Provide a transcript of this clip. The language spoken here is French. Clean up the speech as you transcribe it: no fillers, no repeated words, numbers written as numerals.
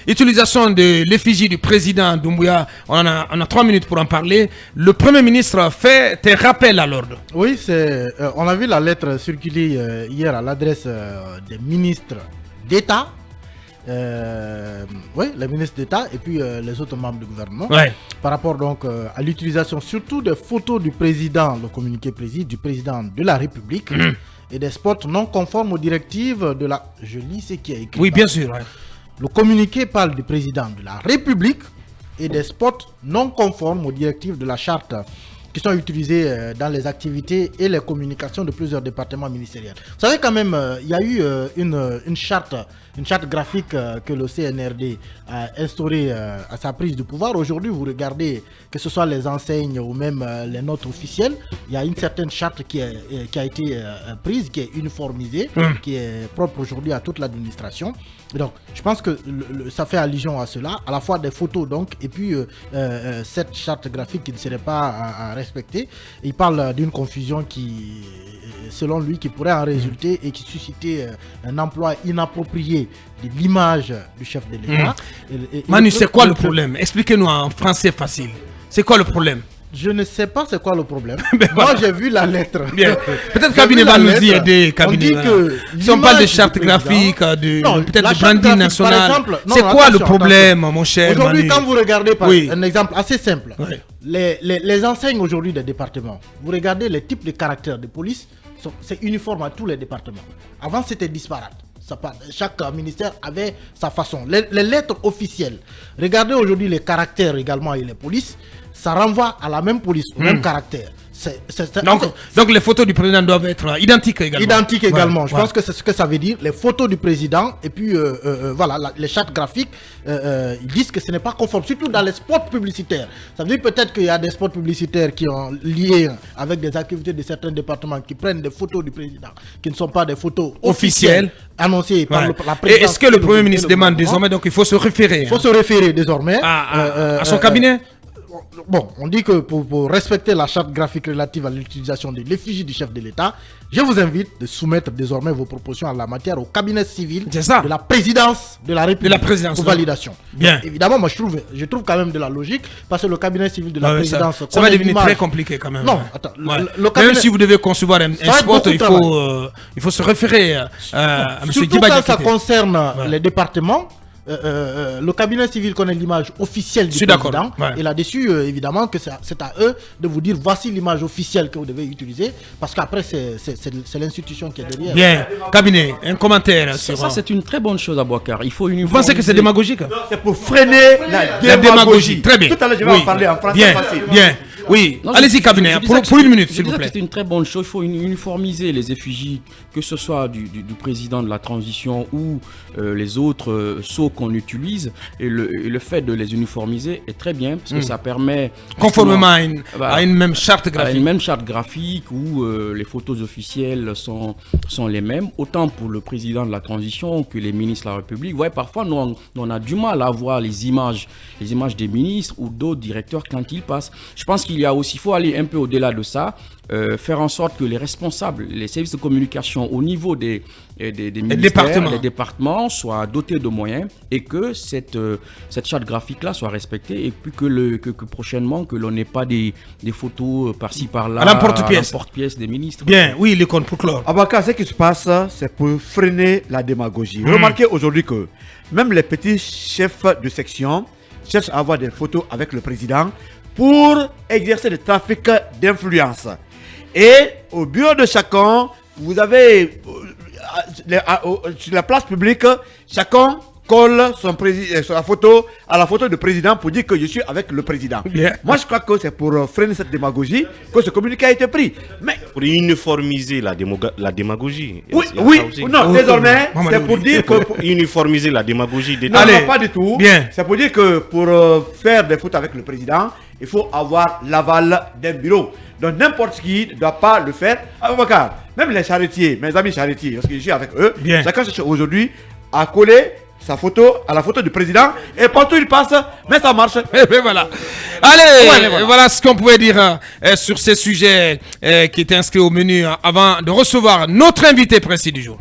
Utilisation de l'effigie du président Doumbouya, on a 3 minutes pour en parler. Le Premier ministre fait un rappel à l'ordre. Oui, on a vu la lettre circuler hier à l'adresse des ministres d'État. Oui, les ministres d'État et puis les autres membres du gouvernement. Ouais. Par rapport donc à l'utilisation surtout des photos du président, le communiqué du président de la République et des spots non conformes aux directives de la... Je lis ce qui est écrit. Oui, bien sûr. Ouais. Le communiqué parle du président de la République et des spots non conformes aux directives de la charte qui sont utilisés dans les activités et les communications de plusieurs départements ministériels. Vous savez quand même, il y a eu une charte graphique que le CNRD a instaurée à sa prise de pouvoir. Aujourd'hui, vous regardez que ce soit les enseignes ou même les notes officielles, il y a une certaine charte qui a été prise, qui est uniformisée, qui est propre aujourd'hui à toute l'administration. Donc, je pense que ça fait allusion à cela, à la fois des photos donc, et puis cette charte graphique qui ne serait pas à respecter. Il parle d'une confusion qui, selon lui, qui pourrait en résulter et qui suscitait un emploi inapproprié de l'image du chef de l'État. Manu, c'est quoi le problème? Expliquez-nous en français facile. C'est quoi le problème? Je ne sais pas c'est quoi le problème. Moi, j'ai vu la lettre. Bien. Peut-être Cabinet va nous y aider. Cabinet, si on parle de charte graphique, peut-être de branding national, c'est quoi le problème, mon cher Manu? Aujourd'hui, quand vous regardez par un exemple assez simple, les enseignes aujourd'hui des départements, vous regardez les types de caractères de police, c'est uniforme à tous les départements. Avant, c'était disparate. Chaque ministère avait sa façon. Les lettres officielles, regardez aujourd'hui les caractères également et les polices, ça renvoie à la même police, au même caractère. Donc les photos du président doivent être identiques également. Identiques également. Je pense que c'est ce que ça veut dire. Les photos du président et puis voilà, les chartes graphiques, ils disent que ce n'est pas conforme, surtout dans les spots publicitaires. Ça veut dire peut-être qu'il y a des spots publicitaires qui ont lié avec des activités de certains départements qui prennent des photos du président, qui ne sont pas des photos officielles annoncées par la présidence. Et est-ce que le Premier ministre demande désormais, donc il faut se référer? Il faut se référer désormais à son cabinet. Bon, on dit que pour respecter la charte graphique relative à l'utilisation de l'effigie du chef de l'État, je vous invite de soumettre désormais vos propositions en la matière au cabinet civil de la présidence de la République pour validation. Bien. Donc, évidemment, moi je trouve quand même de la logique parce que le cabinet civil de la présidence... Ça va devenir très compliqué quand même. Non, attends. Même si vous devez concevoir un spot, il faut se référer à M. Surtout quand ça concerne les départements. Le cabinet civil connaît l'image officielle du président et là-dessus, évidemment, que c'est à eux de vous dire voici l'image officielle que vous devez utiliser parce qu'après, c'est l'institution qui est derrière. Bien, cabinet, un commentaire sur ça. C'est une très bonne chose à Bouakar. Il faut Vous pensez que c'est démagogique? C'est pour freiner la démagogie. Très bien. Tout à l'heure, je vais en parler en français facile. Bien. Oui, allez-y cabinet, pour une minute s'il vous plaît. C'est une très bonne chose, il faut uniformiser les effigies, que ce soit du président de la transition ou les autres sceaux qu'on utilise. Et le fait de les uniformiser est très bien parce que ça permet... Conformément à une même charte graphique. À une même charte graphique où les photos officielles sont les mêmes, autant pour le président de la transition que les ministres de la République. Ouais, parfois, nous, on a du mal à voir les images des ministres ou d'autres directeurs quand ils passent. Je pense qu'il faut aller un peu au-delà de ça, faire en sorte que les responsables, les services de communication au niveau des ministères, des départements soient dotés de moyens et que cette charte graphique-là soit respectée et puis que prochainement, que l'on n'ait pas des photos par-ci par-là, à l'emporte-pièce des ministres. Bien, oui, les comptes pour clore. Abaka, ce qui se passe, c'est pour freiner la démagogie. Remarquez aujourd'hui que même les petits chefs de section cherchent à avoir des photos avec le président pour exercer le trafic d'influence. Et au bureau de chacun, vous avez sur la place publique, chacun colle sa photo à la photo du président pour dire que je suis avec le président. Yeah. Moi, je crois que c'est pour freiner cette démagogie que ce communiqué a été pris. Mais pour uniformiser la démagogie. Désormais, c'est pour dire que... Pour uniformiser la démagogie. Non, pas du tout. C'est pour dire que pour faire des photos avec le président, il faut avoir l'aval d'un bureau. Donc n'importe qui ne doit pas le faire. Même les charretiers, mes amis charretiers, parce que je suis avec eux, chacun cherche aujourd'hui à coller sa photo à la photo du président et partout il passe, mais ça marche. Et bien voilà. Allez, voilà ce qu'on pouvait dire sur ces sujets qui étaient inscrits au menu avant de recevoir notre invité précis du jour.